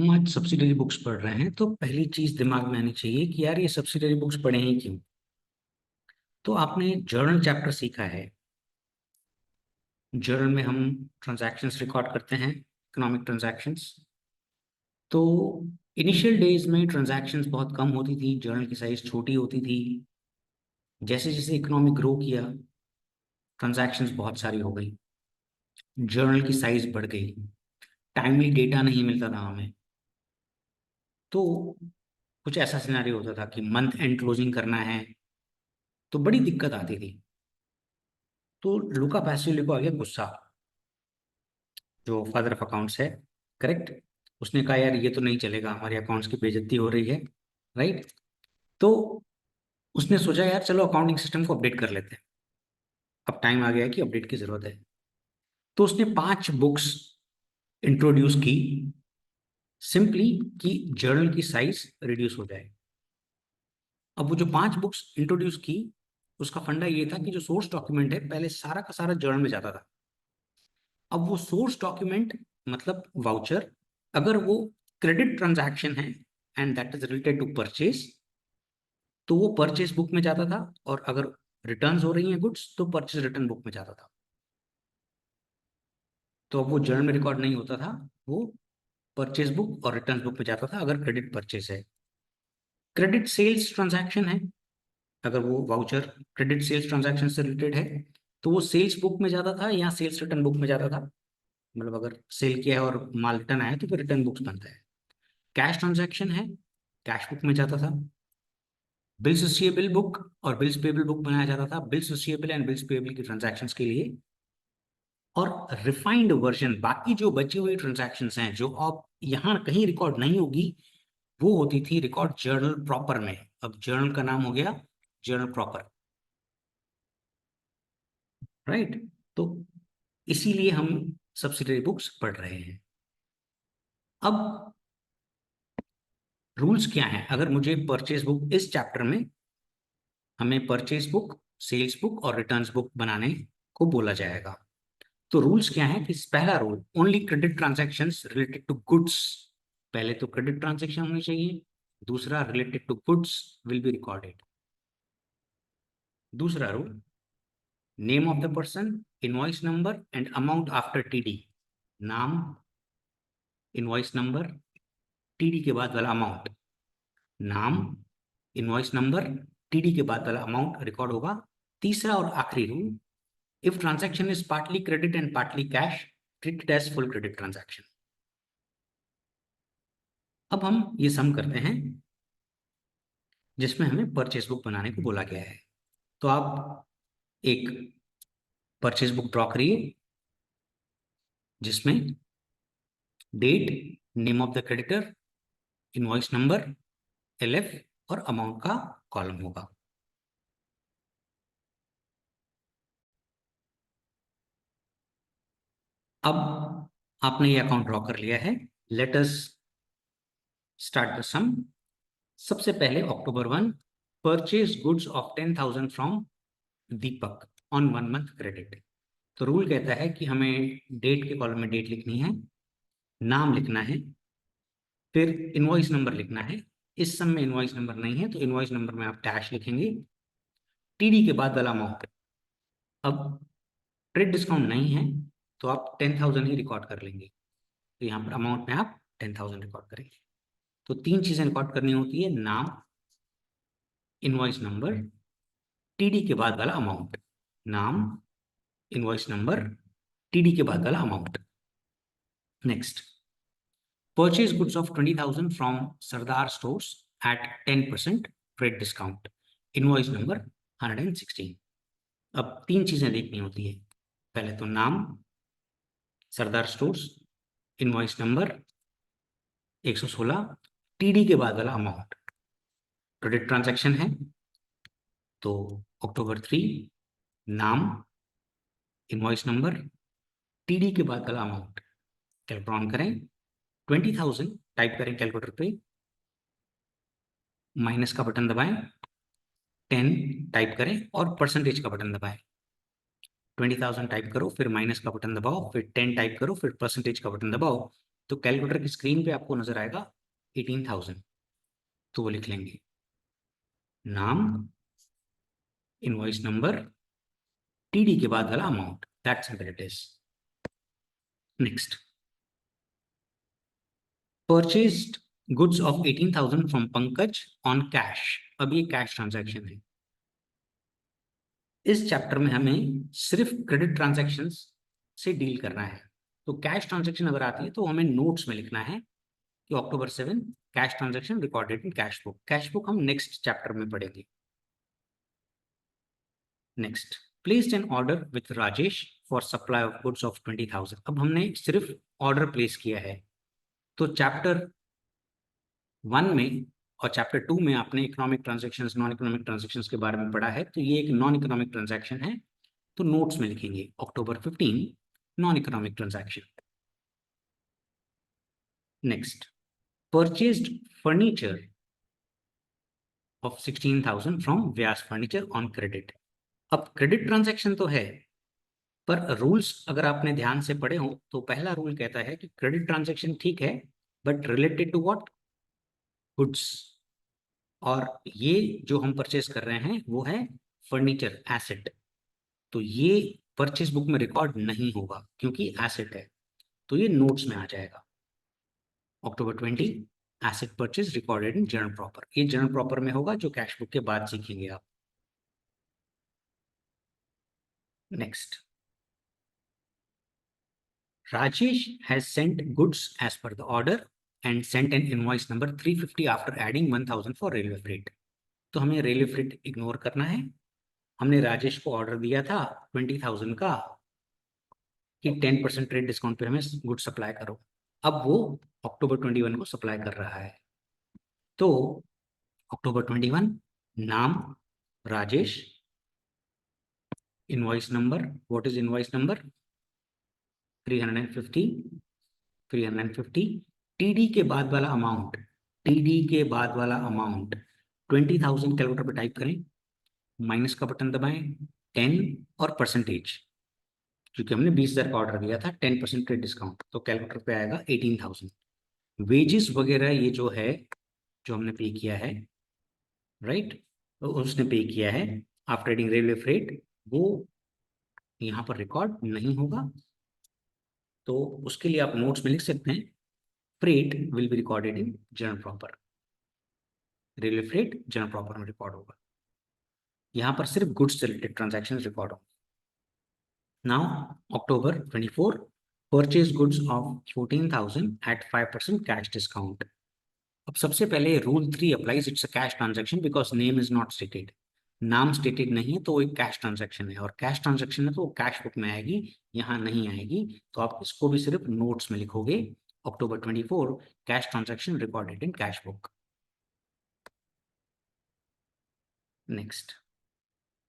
हम आज subsidiary books पढ़ रहे हैं, तो पहली चीज दिमाग में आनी चाहिए कि यार ये सब्सिडरी बुक्स पढ़े ही क्यों। तो आपने जर्नल चैप्टर सीखा है। जर्नल में हम ट्रांजैक्शंस रिकॉर्ड करते हैं, इकोनॉमिक ट्रांजैक्शंस। तो इनिशियल डेज में ट्रांजैक्शंस बहुत कम होती थी, जर्नल की साइज छोटी होती थी। जैसे जैसे इकोनॉमी ग्रो किया, ट्रांजैक्शंस बहुत सारी हो गई, जर्नल की साइज बढ़ गई, टाइमली डेटा नहीं मिलता था हमें। तो कुछ ऐसा सिनेरियो होता था कि मंथ एंड क्लोजिंग करना है, तो बड़ी दिक्कत आती थी। तो लुका पैसिओली को आ गया गुस्सा, जो फादर ऑफ अकाउंट्स है, करेक्ट। उसने कहा यार ये तो नहीं चलेगा, हमारे अकाउंट्स की बेइज्जती हो रही है, राइट। तो उसने सोचा यार चलो अकाउंटिंग सिस्टम को अपडेट कर लेते हैं, अब टाइम आ गया है कि अपडेट की जरूरत है। तो उसने 5 बुक्स इंट्रोड्यूस की, सिंपली कि जर्नल की साइज रिड्यूस हो जाए। अब वो जो 5 बुक्स इंट्रोड्यूस की, उसका फंडा ये था कि जो सोर्स डॉक्यूमेंट है पहले सारा का सारा जर्नल में जाता था। अब वो सोर्स डॉक्यूमेंट मतलब वाउचर, अगर वो क्रेडिट ट्रांजैक्शन है and that is related to purchase, तो वो परचेज बुक में जाता था। और अगर रिटर्न्स हो रही हैं गुड्स, तो परचेज रिटर्न बुक में जाता था। तो अब वो जर्नल में रिकॉर्ड नहीं होता था, वो परचेज बुक और रिटर्न बुक में जाता था अगर क्रेडिट परचेज है। क्रेडिट सेल्स ट्रांजैक्शन है, अगर वो वाउचर क्रेडिट सेल्स ट्रांजैक्शन से रिलेटेड है, तो वो सेल्स बुक में जाता था या सेल्स रिटर्न बुक में जाता था। मतलब अगर सेल किया है और माल रिटर्न आया तो फिर रिटर्न बुक्स बनता है। कैश ट्रांजैक्शन है, कैश बुक में जाता था। बिल्स रिसीवेबल बुक और बिल्स पेबल बुक बनाया जाता था, bills receivable and bills payable की ट्रांजैक्शंस के लिए। और रिफाइंड वर्जन, बाकी जो बची हुई ट्रांजैक्शंस हैं जो अब यहाँ कहीं रिकॉर्ड नहीं होगी, वो होती थी रिकॉर्ड जर्नल प्रॉपर में। अब जर्नल का नाम हो गया जर्नल प्रॉपर, राइट। तो इसीलिए हम सब्सिडरी बुक्स पढ़ रहे हैं। अब रूल्स क्या हैं, अगर मुझे परचेज बुक, इस चैप्टर में हमें परचेज बुक, सेल्स बुक और रिटर्न्स बुक बनाने को बोला जाएगा। तो रूल्स क्या है कि पहला rule, only credit transactions related to goods. पहले तो क्रेडिट ट्रांजैक्शन होनी चाहिए। दूसरा, related to goods will be recorded. दूसरा rule, name of the person, invoice number and amount after TD. नाम, इनवॉइस नंबर, टीडी के बाद वाला अमाउंट। नाम, इनवॉइस नंबर, टीडी के बाद वाला अमाउंट रिकॉर्ड होगा। तीसरा और आखिरी rule, if transaction is partly credit and partly cash, treat it as full credit transaction. अब हम ये सम करते हैं जिसमें हमें परचेज बुक बनाने को बोला गया है। तो आप एक परचेज बुक ड्रॉ करिए, जिसमें date, name of the creditor, invoice number, LF और अमाउंट का कॉलम होगा। अब आपने ये अकाउंट ड्रॉ कर लिया है, let us start the sum. सबसे पहले October 1, purchase goods of 10,000 from Deepak on 1 month credit. तो रूल कहता है कि हमें डेट के कॉलम में डेट लिखनी है, नाम लिखना है, फिर इनवॉइस नंबर लिखना है। इस सम में इनवॉइस नंबर नहीं है, तो इनवॉइस नंबर में आप डैश लिखेंगे, टीडी के बाद वाला अमाउंट। अब ट्रेड डिस्काउंट नहीं है, तो आप 10,000 ही रिकॉर्ड कर लेंगे। तो यहाँ पर अमाउंट में आप 10,000 रिकॉर्ड करेंगे। तो 3 चीजें रिकॉर्ड करनी होती है, नाम, इनवॉइस नंबर, टीडी के बाद वाला अमाउंट। नाम, इनवॉइस नंबर, टीडी के बाद वाला amount. Next, purchase goods of 20,000 from Sardar stores at 10% trade discount, invoice number 116। अब 3 चीजें देखनी होती है, पहले तो नाम सरदार स्टोर्स, इनवॉइस नंबर 116, टीडी के बाद वाला अमाउंट। क्रेडिट ट्रांजैक्शन है तो October 3, नाम, इनवॉइस नंबर, टीडी के बाद वाला अमाउंट। कैलकुलेट ऑन करें, 20,000 टाइप करें कैलकुलेटर पे, माइनस का बटन दबाएं, 10 टाइप करें और परसेंटेज का बटन दबाएं। 20,000 टाइप करो, फिर माइनस का बटन दबाओ, फिर 10 टाइप करो, फिर परसेंटेज का बटन दबाओ, तो कैलकुलेटर की स्क्रीन पे आपको नजर आएगा 18,000, तो वो लिख लेंगे नाम, इनवॉइस नंबर, टीडी के बाद वाला amount, that's simple it is. Next, purchased goods of 18,000 from Pankaj on cash. अब ये कैश ट्रांजैक्शन है। इस चैप्टर में हमें सिर्फ क्रेडिट ट्रांजैक्शंस से डील करना है। तो कैश ट्रांजैक्शन अगर आती है तो हमें नोट्स में लिखना है कि October 7 cash transaction recorded in cash book. Cash book हम नेक्स्ट चैप्टर में पढ़ेंगे। Next, placed an order with Rajesh for supply of goods of 20,000। अब हमने सिर्फ ऑर्डर प्लेस किया है। तो चैप्टर 1 में और चैप्टर 2 में आपने economic transactions, non economic transactions के बारे में पढ़ा है। तो ये एक नॉन इकोनॉमिक ट्रांजैक्शन है, तो नोट्स में लिखेंगे October 15 non economic transaction. Next, purchased furniture of 16,000 from Vyas furniture on credit. अब क्रेडिट ट्रांजैक्शन तो है, पर रूल्स अगर आपने ध्यान से पढ़े हो तो पहला रूल कहता है कि क्रेडिट ट्रांजैक्शन ठीक है, but related to what, goods. और ये जो हम परचेज कर रहे हैं वो है फर्नीचर एसेट, तो ये परचेज बुक में रिकॉर्ड नहीं होगा क्योंकि एसेट है, तो ये नोट्स में आ जाएगा। October 20 asset purchase recorded in journal proper. ये जर्नल प्रॉपर में होगा जो कैश बुक के बाद सीखेंगे आप। Next, Rajesh has sent goods as per the order and sent an invoice number 350 after adding 1,000 for railway freight. तो हमें रेलवे फ्रेट इग्नोर करना है। हमने राजेश को ऑर्डर दिया था 20,000 का कि 10% ट्रेड डिस्काउंट पे हमें गुड सप्लाई करो। अब वो October 21 को सप्लाई कर रहा है। तो October 21 नाम Rajesh, invoice number, what is invoice number 350, 350, TD के बाद वाला अमाउंट, टीडी के बाद वाला अमाउंट 20,000 कैलकुलेटर पे टाइप करें, माइनस का बटन दबाएं, 10 और परसेंटेज, क्योंकि हमने 20,000 का ऑर्डर दिया था, 10% ट्रेड डिस्काउंट, तो कैलकुलेटर पे आएगा 18,000। वेजेस वगैरह ये जो है, जो हमने पे किया है, राइट, तो उसने पे किया है आफ्टर एडिंग रेलवे फ्रेट, वो यहाँ पर रिकॉर्ड नहीं होगा। तो उसके लिए आप नोट्स में लिख सकते हैं freight will be recorded in journal proper. Railway freight journal proper में रिकॉर्ड होगा। यहाँ पर सिर्फ गुड्स से रिलेटेड ट्रांजैक्शन रिकॉर्ड होगा। Now October 24 purchase goods of 14,000 at 5% cash discount. अब सबसे पहले rule 3 applies, it's a cash transaction because name is not stated. नाम स्टेटेड नहीं है तो वो एक कैश ट्रांजैक्शन है, और कैश ट्रांजैक्शन है तो वो कैश बुक में आएगी, यहाँ नहीं आएगी। तो आप इसको भी सिर्फ नोट्स में लिखोगे October 24 cash transaction recorded in cash book. Next,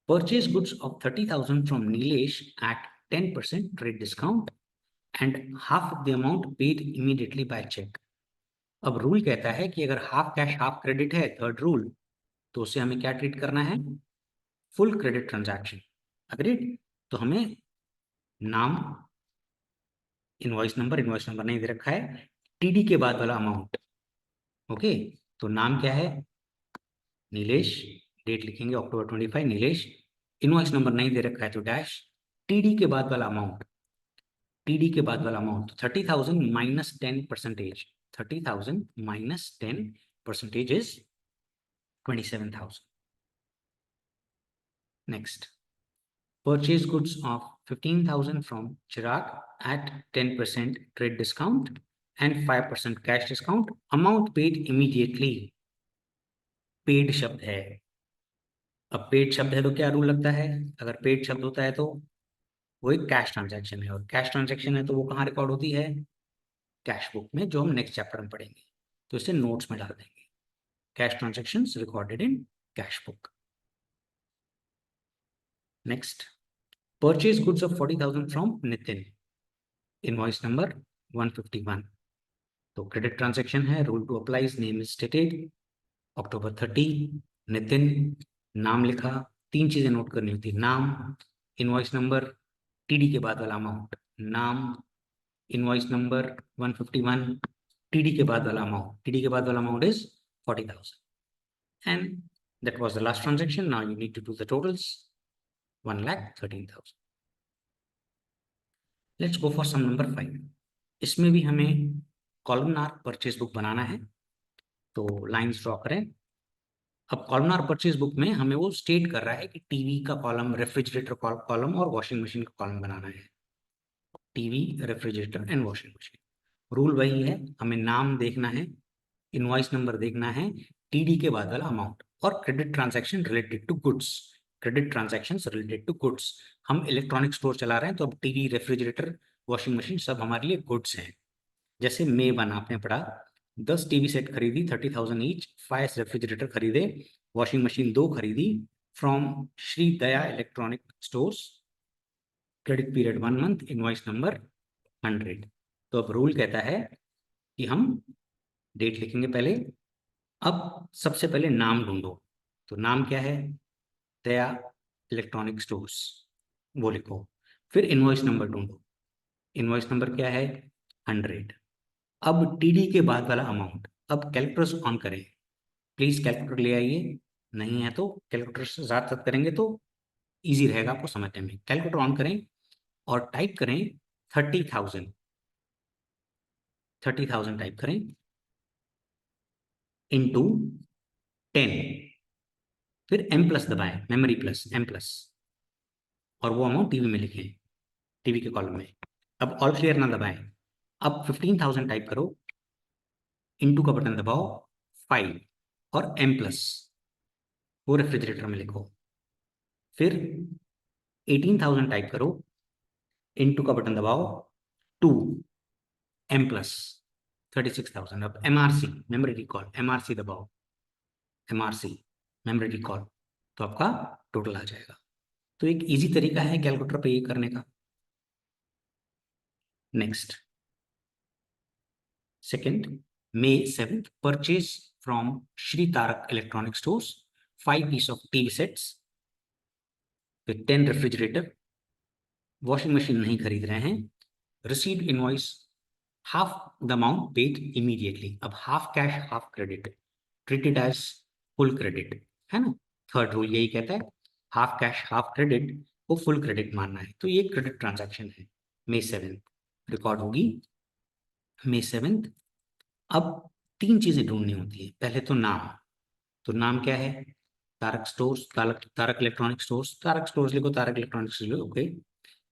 purchase goods of 30,000 from Nilesh at 10% trade discount and half of the amount paid immediately by cheque. अब रूल कहता है कि अगर हाफ कैश हाफ क्रेडिट है, थर्ड रूल, तो उसे हमें क्या ट्रीट करना है, फुल क्रेडिट ट्रांजैक्शन। अग्रीड? तो हमें नाम, इनवॉइस नंबर नहीं दे रखा है, टीडी के बाद वाला अमाउंट, ओके। तो नाम क्या है, नीलेश, डेट लिखेंगे October 25 नीलेश, इनवॉइस नंबर नहीं दे रखा है तो डैश, टीडी के बाद वाला अमाउंट, टीडी के बाद वाला amount 30,000 minus 10%, 30,000 minus 10% is 27,000। Next, purchase goods of 15,000 from Chirag at 10% trade discount and 5% cash discount. Amount paid immediately. Paid शब्द है। अब पेड शब्द है तो क्या रूल लगता है, अगर पेड शब्द होता है तो वो एक कैश ट्रांजैक्शन है, और कैश ट्रांजैक्शन है तो वो कहाँ रिकॉर्ड होती है, कैश बुक में, जो हम नेक्स्ट चैप्टर में पढ़ेंगे। तो इसे नोट्स में डाल देंगे, cash transaction recorded in cash book. Next, purchase goods of 40,000 from Nitin, invoice number 151। तो क्रेडिट ट्रांजैक्शन है, rule 2 applies, name is stated, October 30 Nitin, नाम लिखा, 3 चीजें नोट करनी होती, नाम, इनवॉइस नंबर, टीडी के बाद वाला अमाउंट, नाम, इनवॉइस नंबर 151, टीडी के बाद वाला अमाउंट, टीडी के बाद वाला amount is 40,000 and that was the last transaction. Now you need to do the totals. 1,13,000. Let's go for sum number 5. इसमें भी हमें कॉलमनार परचेज बुक बनाना है, तो लाइंस ड्रॉ करें। अब कॉलमनार परचेज बुक में हमें वो स्टेट कर रहा है कि टीवी का कॉलम, रेफ्रिजरेटर कॉलम और वॉशिंग मशीन का कॉलम बनाना है। TV, refrigerator and washing machine. Rule वही है, हमें नाम देखना है, इनवॉइस नंबर देखना है, टीडी के बाद वाला अमाउंट और credit transaction related to goods. Credit transaction related to goods. हम इलेक्ट्रॉनिक स्टोर चला रहे हैं, तो अब टीवी, रेफ्रिजरेटर, वॉशिंग मशीन सब हमारे लिए गुड्स हैं। जैसे मे 1 आपने पढ़ा, 10 टीवी सेट खरीदी 30,000 ईच, 5 रेफ्रिजरेटर खरीदे, वॉशिंग मशीन 2 खरीदी from Shri Daya electronic stores, credit period 1 month, invoice number 100। तो अब रूल कहता है कि हम डेट लिखेंगे पहले। अब सबसे पहले नाम ढूंढो, तो नाम क्या है? दया इलेक्ट्रॉनिक स्टोर्स, वो लिखो। फिर इनवॉइस नंबर ढूंढो, इनवॉइस नंबर क्या है? 100। अब टीडी के बाद वाला अमाउंट, अब कैलकुलेटर ऑन करें, प्लीज कैलकुलेटर ले आइए, नहीं है तो कैलकुलेटर से साथ साथ करेंगे तो इजी रहेगा आपको समझने में। कैलकुलेटर ऑन करें और टाइप करें 30,000, 30,000 टाइप करें इंटू 10, फिर एम प्लस दबाएं, मेमोरी प्लस एम प्लस, और वो अमाउंट टीवी में लिखें, टीवी के कॉलम में। अब ऑल क्लियर ना दबाएं। अब 15,000 टाइप करो, इंटू का बटन दबाओ 5 और एम प्लस, वो रेफ्रिजरेटर में लिखो। फिर 18,000 टाइप करो, इंटू का बटन दबाओ 2 एम प्लस 36,000। अब एमआरसी, मेमोरी रिकॉल, एमआरसी दबाओ, एमआरसी मेमोरी रिकॉल, तो आपका टोटल आ जाएगा। तो एक इजी तरीका है कैलकुलेटर पे ये करने का। Next, second, May 7th, purchase from Shri Tarak Electronic Stores 5 piece of TV sets with 10 refrigerator, washing machine नहीं खरीद रहे हैं, received invoice half the amount paid immediately। अब half cash half credit, treated as full credit, है ना? Third rule यही कहता है, हाफ कैश हाफ क्रेडिट को फुल क्रेडिट मानना है। तो ये क्रेडिट ट्रांजैक्शन है, May 7th रिकॉर्ड होगी May 7th। अब 3 चीजें ढूंढनी होती है। पहले तो नाम, तो नाम क्या है? Tarak stores, Tarak electronic stores, Tarak stores लिखो, तारक इलेक्ट्रॉनिक्स लिखो, ओके।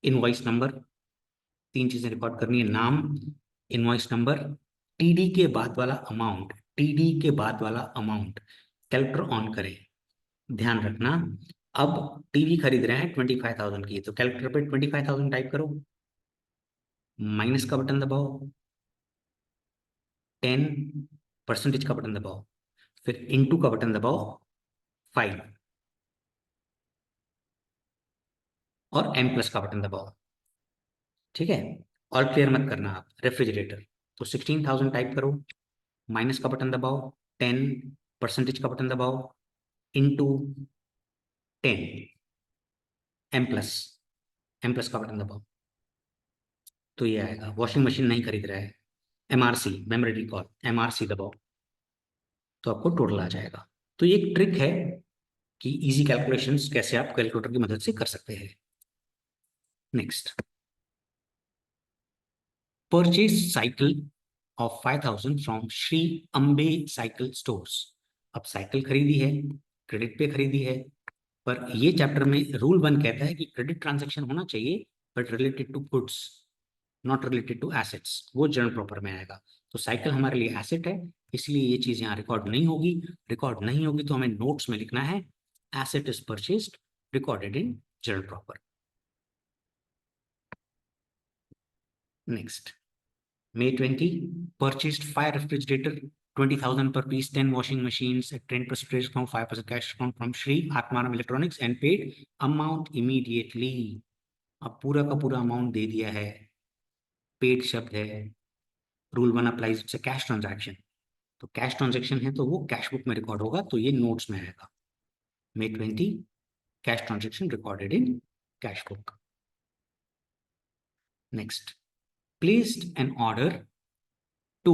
इनवॉइस नंबर, 3 चीजें रिकॉर्ड करनी है, नाम, इनवॉइस नंबर, टीडी के बाद वाला अमाउंट, टीडी के बाद वाला अमाउंट। कैलकुलेटर ऑन करें, ध्यान रखना। अब टीवी खरीद रहे हैं 25,000 की, तो कैलकुलेटर पे 25,000 टाइप करो, माइनस का बटन दबाओ, 10% का बटन दबाओ, फिर इनटू का बटन दबाओ 5 और एम प्लस का बटन दबाओ, ठीक है। ऑल क्लियर मत करना आप। रेफ्रिजरेटर, तो 16,000 टाइप करो, माइनस का बटन दबाओ, 10% का बटन दबाओ, into 10 M plus, M plus का बटन दबाओ, तो ये आएगा। वॉशिंग मशीन नहीं खरीद रहा है, एमआरसी मेमोरी रिकॉल, एमआरसी दबाओ, तो आपको टोटल आ जाएगा। तो ये एक ट्रिक है कि इजी कैलकुलेशंस कैसे आप कैलकुलेटर की मदद से कर सकते हैं। Next, purchase cycle of 5,000 from Shri Ambe cycle stores. अब साइकिल खरीदी है, क्रेडिट पे खरीदी है, पर ये चैप्टर में रूल 1 कहता है कि क्रेडिट ट्रांजैक्शन होना चाहिए but related to goods, not related to assets, वो जनरल प्रॉपर में आएगा। तो साइकिल हमारे लिए एसेट है, इसलिए ये चीज यहाँ रिकॉर्ड नहीं होगी। रिकॉर्ड नहीं होगी तो हमें नोट्स में लिखना है, asset is purchased recorded in general proper. Next, May 20, purchased 5 refrigerator, 20,000 per piece, 10 washing machines at 10% discount, 5% cash discount from Shri Atmaram Electronics and paid amount immediately। अब पूरा का पूरा अमाउंट दे दिया है, पेड शब्द है, rule 1 applies, it's a cash transaction. तो cash transaction है तो वो कैश बुक में रिकॉर्ड होगा, तो ये नोट्स में आएगा। May 20, cash transaction recorded in cash book. Next, placed an order to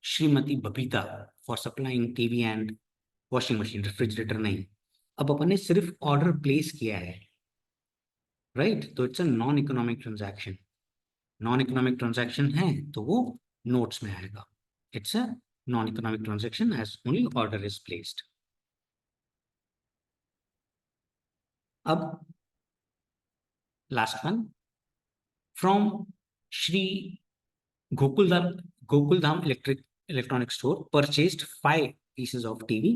Shrimati Babita for supplying TV and washing machine, refrigerator नहीं। अब अपन ने सिर्फ ऑर्डर प्लेस किया है, राइट? तो it's a non economic transaction. Non economic transaction है तो वो नोट्स में आएगा। It's a non economic transaction as only order is placed. अब last one, from Shri Gokuldham Gokuldham electronic store purchased 5 pieces of TV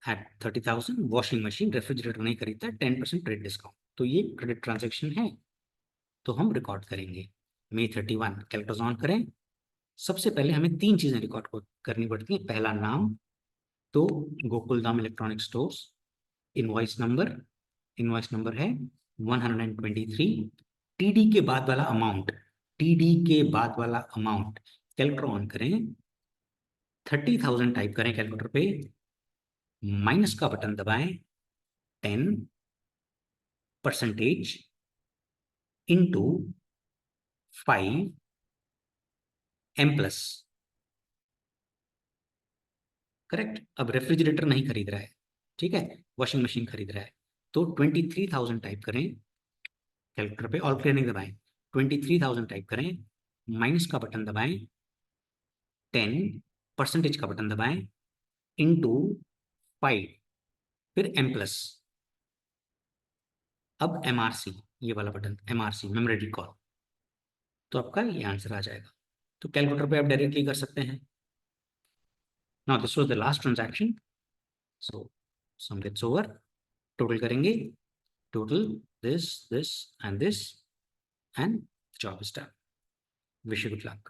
at 30,000, washing machine refrigerator नहीं खरीदता, 10% credit discount. तो ये क्रेडिट ट्रांजैक्शन है, तो हम रिकॉर्ड करेंगे। May 31 कैलकुलेटर ऑन करें। सबसे पहले हमें 3 चीजें रिकॉर्ड करनी पड़ती हैं। पहला नाम, तो Gokuldham electronic stores. Invoice number है 123। टीडी के बाद वाला अमाउंट, कैलकुलेटर ऑन करें, 30,000 टाइप करें कैलकुलेटर पे, माइनस का बटन दबाएं, 10% इंटू 5M+। करेक्ट। अब रेफ्रिजरेटर नहीं खरीद रहा है, ठीक है, वॉशिंग मशीन खरीद रहा है, तो 23,000 टाइप करें कैलकुलेटर पे, ऑल क्लियर नहीं दबाएं, 23,000 टाइप करें, माइनस का बटन दबाएं, 10% का बटन दबाएं, इंटू 5, फिर M+। अब MRC, ये वाला बटन MRC, मेमोरी रिकॉल, तो आपका ये आंसर आ जाएगा। तो कैलकुलेटर पे आप डायरेक्टली कर सकते हैं। Now this was the last transaction, so sum gets over. Total करेंगे, total this and this, and job is done. Wish you good luck.